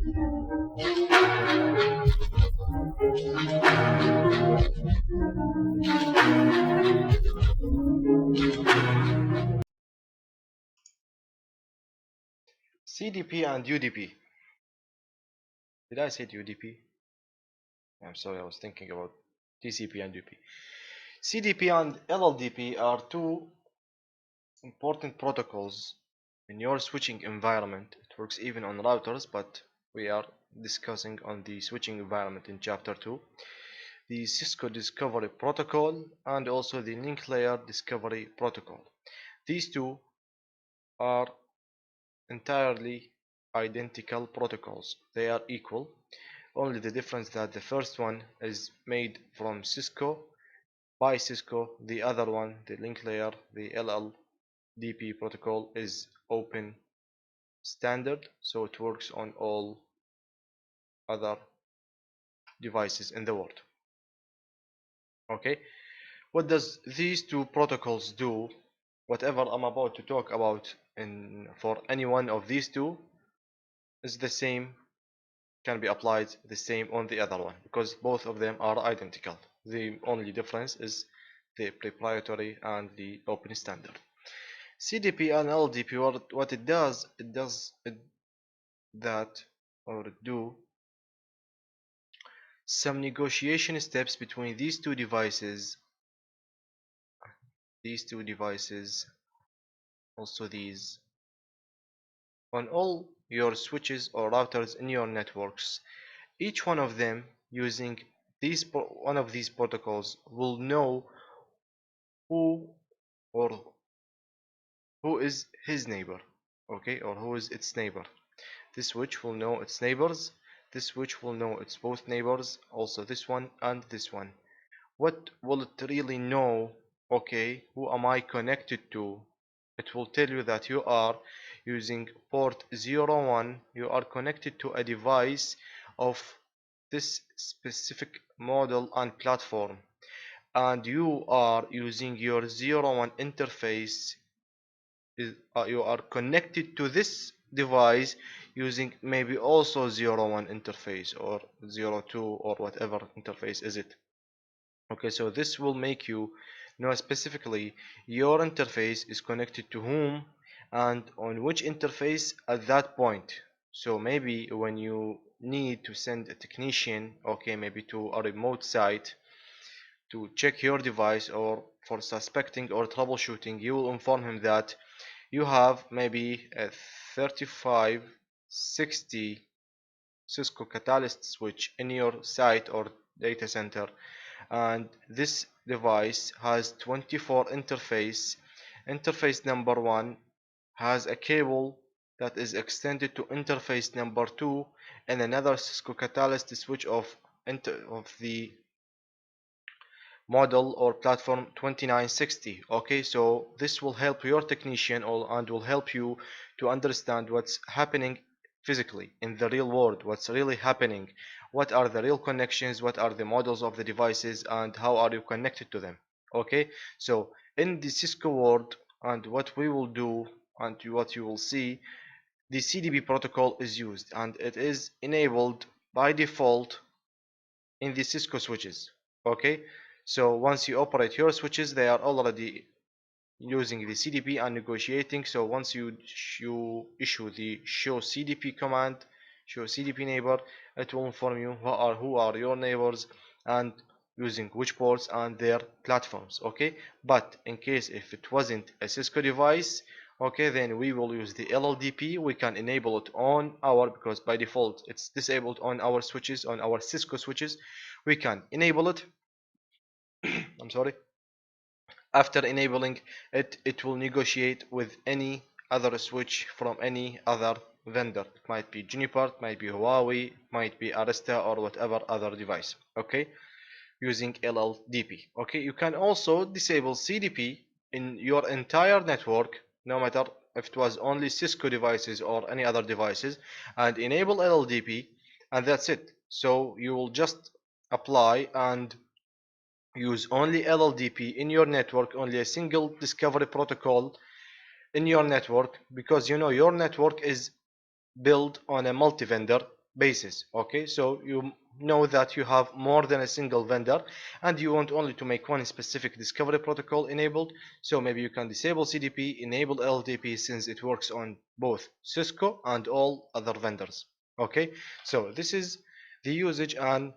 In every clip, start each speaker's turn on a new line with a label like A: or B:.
A: CDP and UDP. Did I say UDP? I'm sorry, I was thinking about TCP and UDP. CDP and LLDP are two important protocols in your switching environment. It works even on routers, but we are discussing on the switching environment in Chapter 2. The Cisco Discovery Protocol and also the Link Layer Discovery Protocol. These two are entirely identical protocols. They are equal. Only the difference that the first one is made from Cisco by Cisco, the other one, the link layer, the LLDP protocol, is open standard, so it works on all other devices in the world. Okay, what does these two protocols do? Whatever I'm about to talk about for any one of these two is the same, can be applied the same on the other one, because both of them are identical. The only difference is the proprietary and the open standard. CDP and LLDP, what it does some negotiation steps between these two devices, also these, on all your switches or routers in your networks. Each one of them using one of these protocols will know who is his neighbor, okay, or who is its neighbor. This switch will know its neighbors, this switch will know its both neighbors, also this one and this one. What will it really know? Okay, who am I connected to? It will tell you that you are using port 01, you are connected to a device of this specific model and platform, and you are using your 01 interface, you are connected to this device using maybe also 01 interface or 02 or whatever interface is it. Okay, so this will make you know specifically your interface is connected to whom and on which interface at that point. So maybe when you need to send a technician, okay, maybe to a remote site to check your device or for suspecting or troubleshooting, you will inform him that you have maybe a 3560 Cisco Catalyst switch in your site or data center, and this device has 24 interface. Interface number 1 has a cable that is extended to interface number 2 and another Cisco Catalyst switch of the model or platform 2960. Okay, so this will help your technician and will help you to understand what's happening physically in the real world, what's really happening, what are the real connections, what are the models of the devices, and how are you connected to them. Okay, so in the Cisco world, and what we will do and what you will see, the CDP protocol is used and it is enabled by default in the Cisco switches. Okay, so once you operate your switches, they are already using the CDP and negotiating. So once you issue the show CDP command, show CDP neighbor, it will inform you who are your neighbors and using which ports and their platforms. Okay, but in case if it wasn't a Cisco device, okay, then we will use the LLDP. We can enable it on our, because by default it's disabled on our switches, on our Cisco switches. We can enable it. I'm sorry. After enabling it, it will negotiate with any other switch from any other vendor. It might be Juniper, it might be Huawei, it might be Arista or whatever other device. Okay, using LLDP. Okay, you can also disable CDP in your entire network, no matter if it was only Cisco devices or any other devices, and enable LLDP, and that's it. So you will just apply and use only LLDP in your network, only a single discovery protocol in your network, because you know your network is built on a multi-vendor basis. Okay, so you know that you have more than a single vendor and you want only to make one specific discovery protocol enabled, so maybe you can disable CDP, enable LLDP, since it works on both Cisco and all other vendors. Okay, so this is the usage and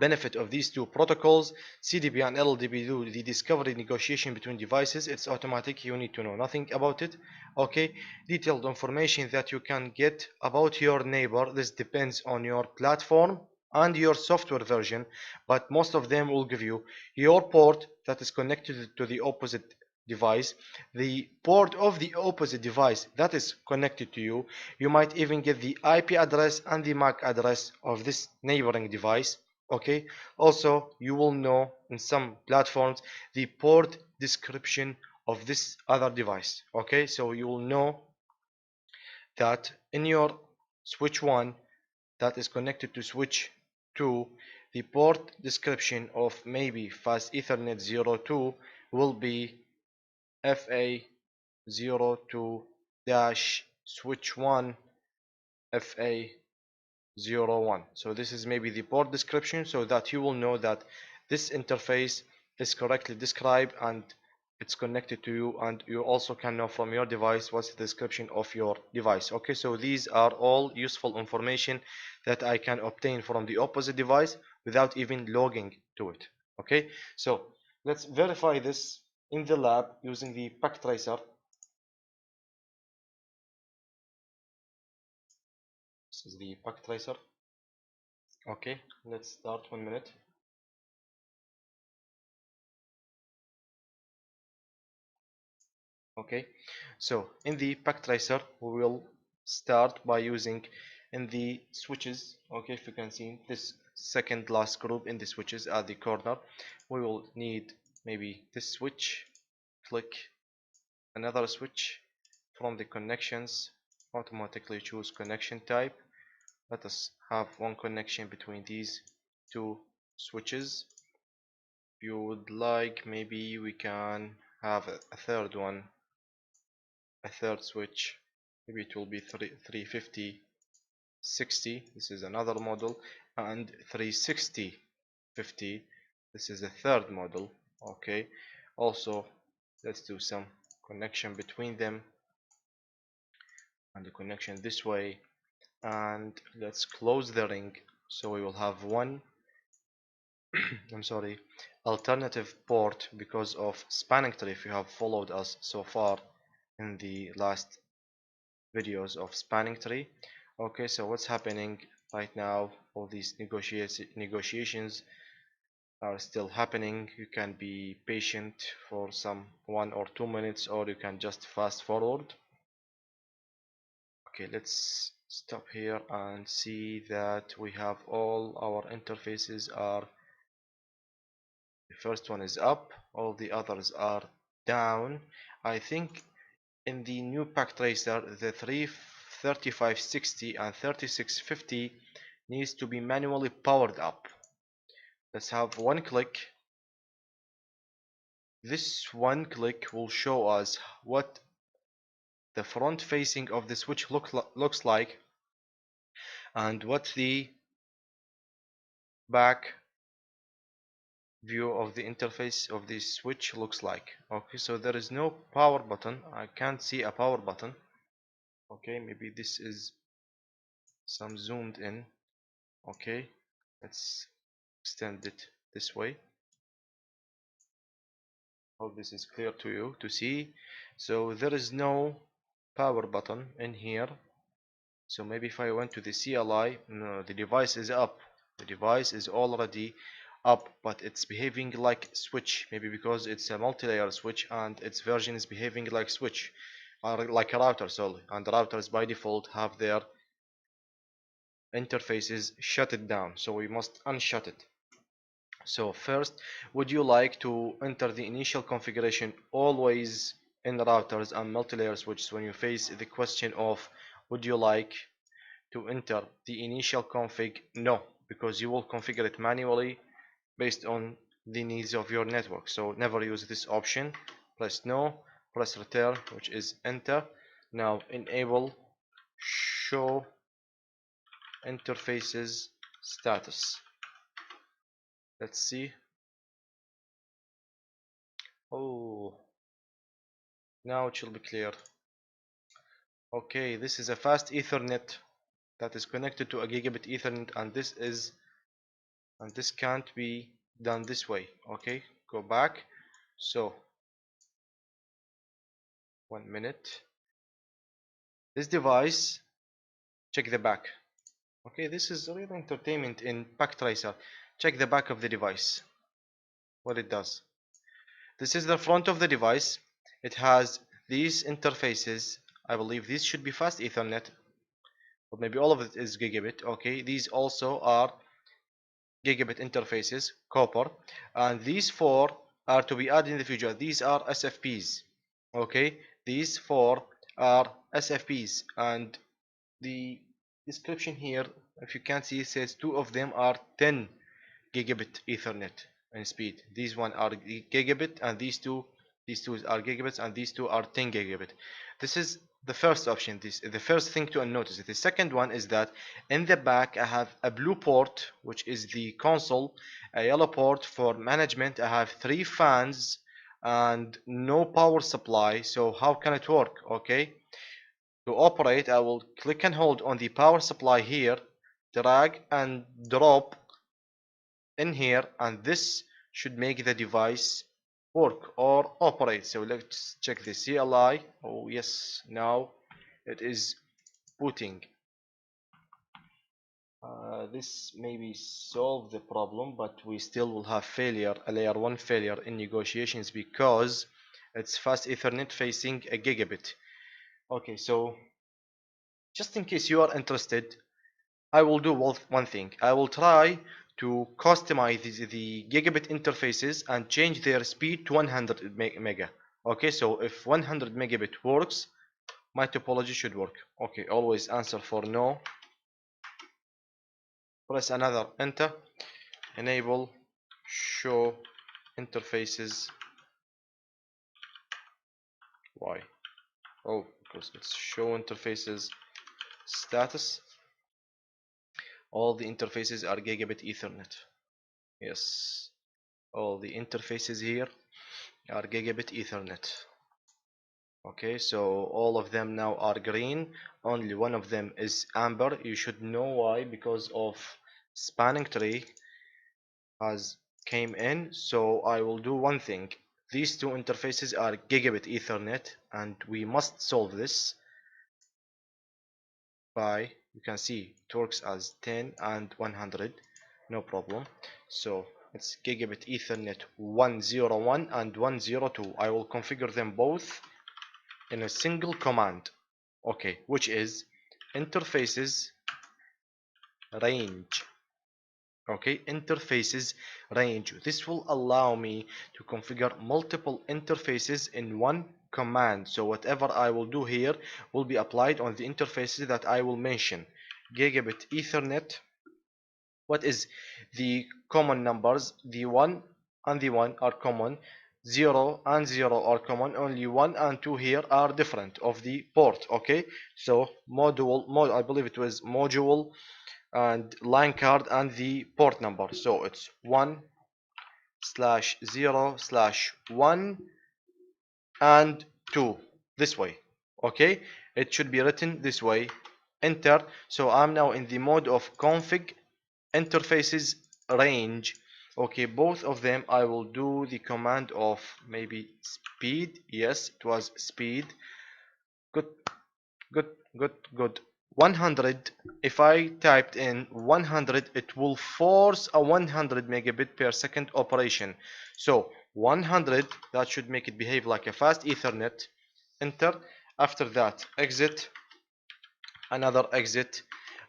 A: benefit of these two protocols. CDP and LLDP do the discovery negotiation between devices. It's automatic, you need to know nothing about it. Okay, detailed information that you can get about your neighbor. This depends on your platform and your software version, but most of them will give you your port that is connected to the opposite device, the port of the opposite device that is connected to you. You might even get the IP address and the MAC address of this neighboring device. Okay, also you will know in some platforms the port description of this other device. Okay, so you will know that in your switch 1 that is connected to switch 2, the port description of maybe fast ethernet 02 will be FA02 dash switch 1 FA01. So this is maybe the port description, so that you will know that this interface is correctly described and it's connected to you, and you also can know from your device what's the description of your device. Okay, so these are all useful information that I can obtain from the opposite device without even logging to it. Okay, so let's verify this in the lab using the pack tracer. This is the pack tracer. Okay, let's start 1 minute. Okay, so in the pack tracer we will start by using in the switches. Okay, if you can see this second last group in the switches at the corner, we will need maybe this switch. Click another switch. From the connections, automatically choose connection type. Let us have one connection between these two switches. If you would like, maybe we can have a third one, a third switch. Maybe it will be 350 60. This is another model, and 360 50. This is the third model. Okay, also let's do some connection between them and the connection this way, and let's close the ring, so we will have one I'm sorry, alternative port because of spanning tree. If you have followed us so far in the last videos of spanning tree. Okay, so what's happening right now, all these negotiations are still happening. You can be patient for some 1 or 2 minutes, or you can just fast forward. Okay, let's stop here and see that we have all our interfaces are, the first one is up, all the others are down. I think in the new pack tracer the 3560 and 3650 needs to be manually powered up. Let's have one click. This one click will show us what the front facing of the switch looks like and what the back view of the interface of the switch looks like. Okay, so there is no power button. I can't see a power button. Okay, maybe this is some zoomed in. Okay, let's extend it this way. Hope this is clear to you to see. So there is no power button in here. So maybe if I went to the CLI, no, the device is up. The device is already up, but it's behaving like switch. Maybe because it's a multi-layer switch and its version is behaving like switch, or like a router. Sorry, and the routers by default have their interfaces shut it down. So we must unshut it. So first, would you like to enter the initial configuration always in routers and multi-layer switches when you face the question of would you like to enter the initial config? No, because you will configure it manually based on the needs of your network. So never use this option. Press no, press return, which is enter. Now enable show interfaces status. Let's see. Oh, now it should be clear. Okay, this is a fast Ethernet that is connected to a gigabit Ethernet, and this can't be done this way. Okay, go back. So 1 minute. This device, check the back. Okay, this is real entertainment in Backtracer. Check the back of the device, what it does. This is the front of the device. It has these interfaces. I believe these should be fast Ethernet, but maybe all of it is gigabit. Okay, these also are gigabit interfaces, copper, and these four are to be added in the future. These are SFPs. Okay, these four are SFPs, and the description here, if you can see, it says two of them are 10 gigabit Ethernet in speed. These one are gigabit, and these two are gigabits, and these two are 10 gigabit. This is the first option. This is the first thing to notice. The second one is that in the back I have a blue port, which is the console, a yellow port for management. I have 3 fans and no power supply. So how can it work? Okay, to operate, I will click and hold on the power supply here, drag and drop in here, and this should make the device work or operate. So let's check the CLI. Oh yes, now it is booting. This maybe solve the problem, but we still will have failure, a layer 1 failure in negotiations, because it's fast Ethernet facing a gigabit. Okay, so just in case you are interested, I will do one thing. I will try to customize the gigabit interfaces and change their speed to 100 mega. Okay, so if 100 megabit works, my topology should work. Okay, always answer for no. Press another enter. Enable show interfaces. Why? Oh, because it's show interfaces status. All the interfaces are gigabit Ethernet. Yes, all the interfaces here are gigabit Ethernet. Okay, so all of them now are green. Only one of them is amber. You should know why, because of spanning tree has came in. So I will do one thing. These two interfaces are gigabit Ethernet, and we must solve this by, you can see it works as 10 and 100, no problem. So it's gigabit Ethernet 101 and 102. I will configure them both in a single command. Okay, which is interfaces range. Okay, interfaces range. This will allow me to configure multiple interfaces in one command. So whatever I will do here will be applied on the interfaces that I will mention. Gigabit Ethernet. What is the common numbers? The 1 and the 1 are common. 0 and 0 are common. Only 1 and 2 here are different of the port. Okay, so I believe it was module and line card and the port number. So it's 1/0/1 and 2 this way. Okay, it should be written this way. Enter. So I'm now in the mode of config interfaces range. Okay, both of them I will do the command of maybe speed. Yes, it was speed. Good, good. 100. If I typed in 100, it will force a 100 megabit per second operation. So 100, that should make it behave like a fast Ethernet. Enter. After that, exit, another exit,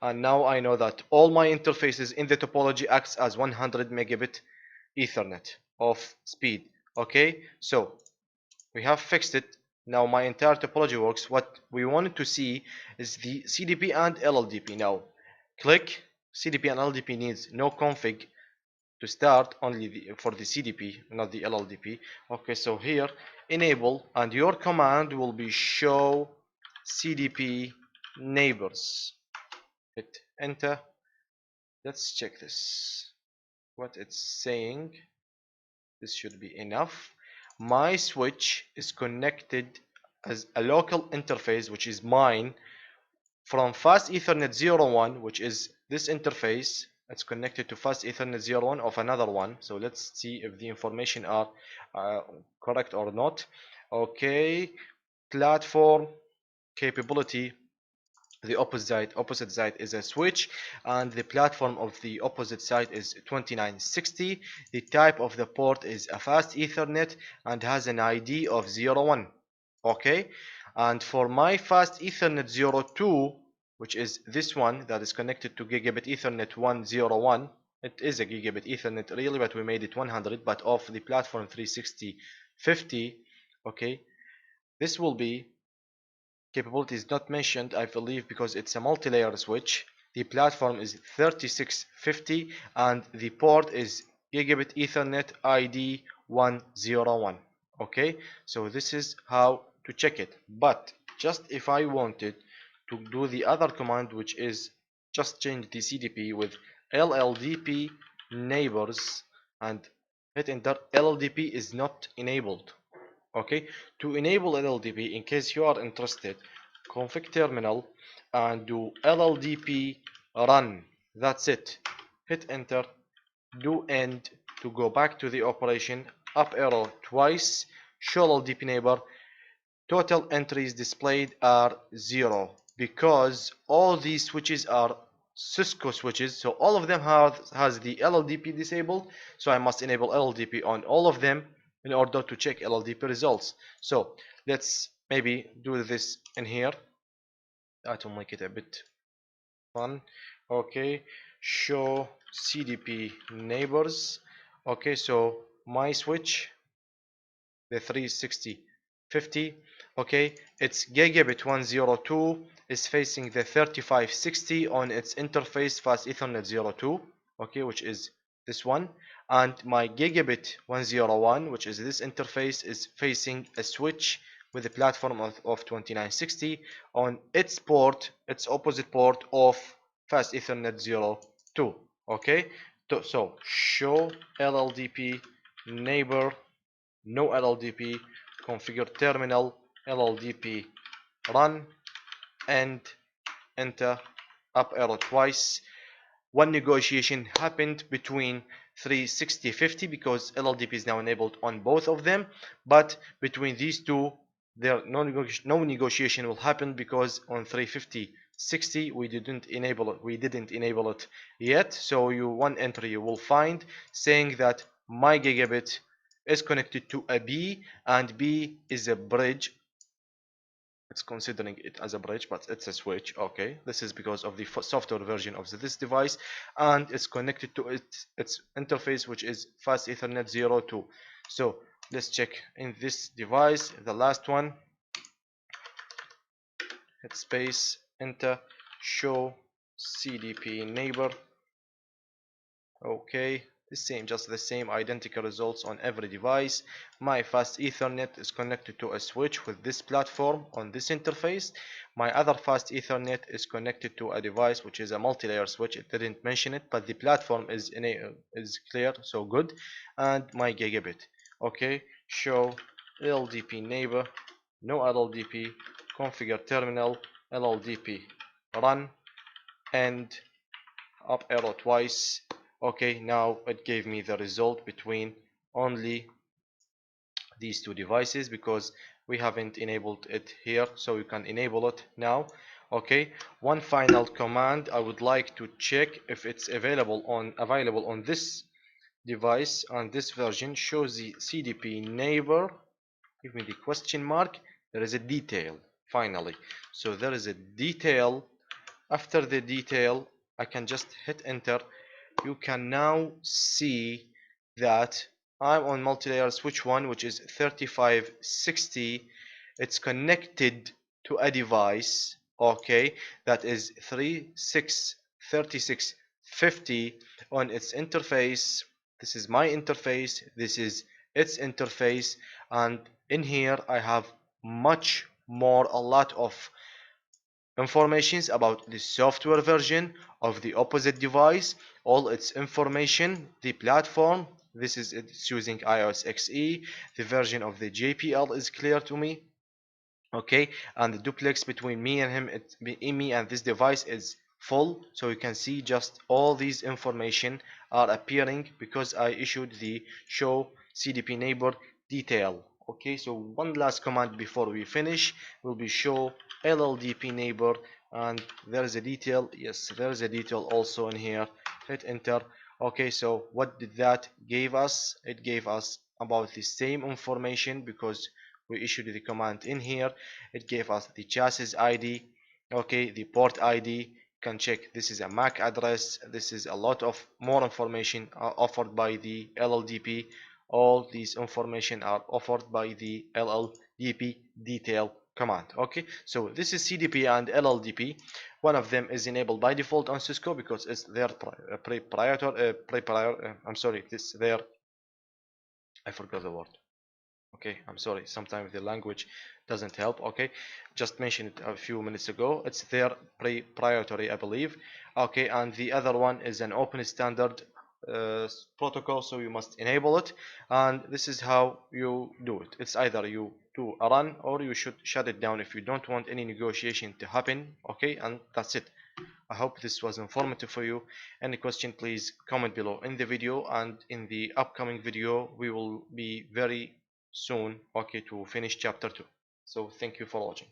A: and now I know that all my interfaces in the topology acts as 100 megabit Ethernet of speed. Okay, so we have fixed it. Now my entire topology works. What we wanted to see is the CDP and LLDP. Now click. CDP and LLDP needs no config to start, only for the CDP, not the LLDP. Okay, so here enable, and your command will be show CDP neighbors. hit enter. Let's check this, what it's saying. This should be enough. My switch is connected as a local interface, which is mine, from fast ethernet 01, which is this interface. It's connected to fast ethernet 01 of another one. So let's see if the information are uh, correct or not. Okay, platform capability, the opposite side is a switch, and the platform of the opposite side is 2960. The type of the port is a fast ethernet and has an ID of 01. Okay, and for my fast ethernet 02, which is this one that is connected to gigabit ethernet 101, it is a gigabit ethernet really, but we made it 100, but of the platform 36050. Okay, this will be, capability is not mentioned, I believe, because it's a multi-layer switch. The platform is 3650 and the port is gigabit ethernet ID 101. Okay, so this is how to check it. But just if I wanted to do the other command, which is just change the CDP with LLDP neighbors and hit enter, LLDP is not enabled. Okay, to enable LLDP, in case you are interested, config terminal and do LLDP run. That's it. Hit enter, do end to go back to the operation, up arrow twice, show LLDP neighbor. Total entries displayed are 0 because all these switches are Cisco switches, so all of them has the LLDP disabled, so I must enable LLDP on all of them in order to check LLDP results. So let's maybe do this in here. That will make it a bit fun. Okay, show CDP neighbors. Okay, so my switch, the 36050, okay, its gigabit 102 is facing the 3560 on its interface fast ethernet 02, okay, which is this one, and my gigabit 101, which is this interface, is facing a switch with the platform of 2960 on its port, its opposite port of fast ethernet 02. Okay, so show LLDP neighbor, no LLDP, configure terminal, LLDP run, and enter, up arrow twice. One negotiation happened between 36050 because LLDP is now enabled on both of them, but between these two there no negotiation will happen because on 35060 we didn't enable it yet. So one entry you will find saying that my gigabit is connected to a B and B is a bridge. It's considering it as a bridge, but it's a switch. Okay, this is because of the software version of this device, and it's connected to its interface, which is fast ethernet 02. So let's check in this device, the last one. Hit space, enter, show CDP neighbor. Okay, just the same identical results on every device. My fast ethernet is connected to a switch with this platform on this interface. My other fast ethernet is connected to a device which is a multi-layer switch. It didn't mention it, but the platform is clear, so good. And my gigabit. Okay, show LLDP neighbor, no LLDP, configure terminal, LLDP run, and up arrow twice. Okay, now it gave me the result between only these two devices because we haven't enabled it here, so you can enable it now. Okay, one final command I would like to check if it's available on this device, on this version. Shows the CDP neighbor, give me the question mark, there is a detail finally. So there is a detail. After the detail I can just hit enter. You can now see that I'm on multi-layer switch 1, which is 3560. It's connected to a device, okay, that is 3650 on its interface. This is my interface, this is its interface, and in here I have a lot of informations about the software version of the opposite device, all its information, the platform. This is it's using iOS XE. The version of the JPL is clear to me. Okay, and the duplex between me and him, me and this device is full, so you can see just all these information are appearing because I issued the show CDP neighbor detail. Okay, so one last command before we finish will be show LLDP neighbor, and there is a detail. Yes, there is a detail also in here. Hit enter. Okay, so what did that give us? It gave us about the same information because we issued the command in here. It gave us the chassis ID, okay, the port ID. You can check this is a MAC address. This is a lot of more information offered by the LLDP. All these information are offered by the LLDP detail command. Okay, so this is CDP and LLDP. One of them is enabled by default on Cisco because it's their I'm sorry, this their, I forgot the word. Okay, I'm sorry, sometimes the language doesn't help. Okay, just mentioned it a few minutes ago. It's their proprietary, I believe. Okay, and the other one is an open standard protocol, so you must enable it, and this is how you do it. It's either you do a run or you should shut it down if you don't want any negotiation to happen. Okay, and that's it. I hope this was informative for you. Any question, please comment below in the video, and in the upcoming video we will be very soon, okay, to finish chapter 2. So thank you for watching.